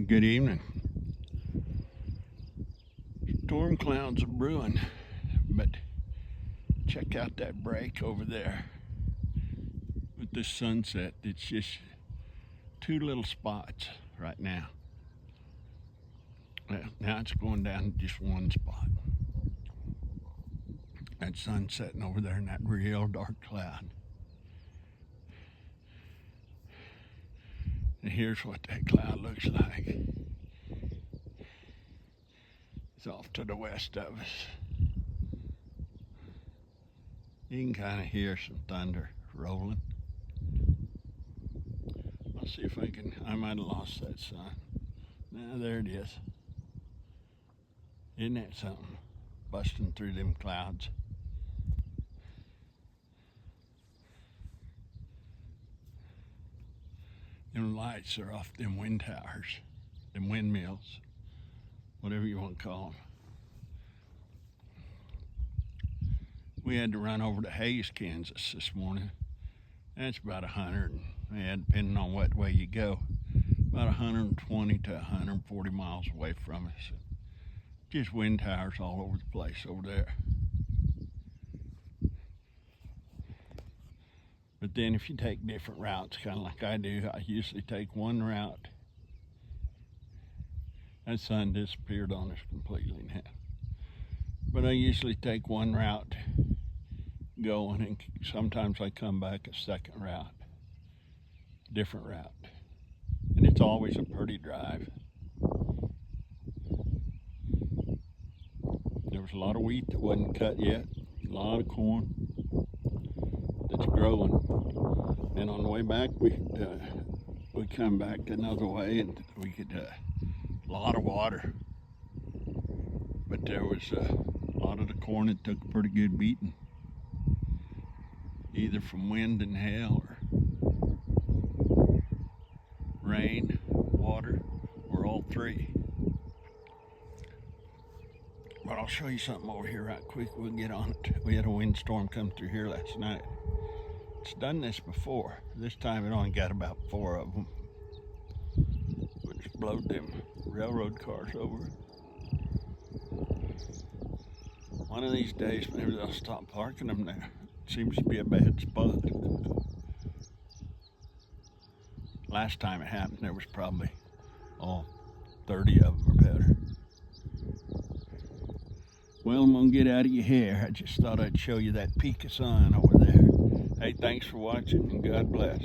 Good evening. Storm clouds are brewing, but check out that break over there with this sunset. It's just two little spots right now. Well, now it's going down to just one spot. That sun setting over there in that real dark cloud. And here's what that cloud looks like. It's off to the west of us. You can kind of hear some thunder rolling. I'll see if I might have lost that sun. Now there it is. Isn't that something? Busting through them clouds. Them lights are off them wind towers, them windmills, whatever you want to call them. We had to run over to Hayes, Kansas this morning. That's about 100, depending on what way you go, about 120 to 140 miles away from us. Just wind towers all over the place over there. But then if you take different routes, kind of like I do, I usually take one route. That sun disappeared on us completely now. But I usually take one route going, and sometimes I come back a second route, different route. And it's always a pretty drive. There was a lot of wheat that wasn't cut yet, a lot of corn that's growing. And on the way back, we come back another way, and we could a lot of water. But there was a lot of the corn that took a pretty good beating, either from wind and hail or rain, water, or all three. But I'll show you something over here right quick. We'll get on it. We had a windstorm come through here last night. It's done this before. This time it only got about 4 of them. We just blowed them railroad cars over. One of these days, maybe they'll stop parking them there. It seems to be a bad spot. Last time it happened, there was probably 30 of them or better. Well, I'm gonna get out of your hair. I just thought I'd show you that peak of sun over there. Hey, thanks for watching, and God bless.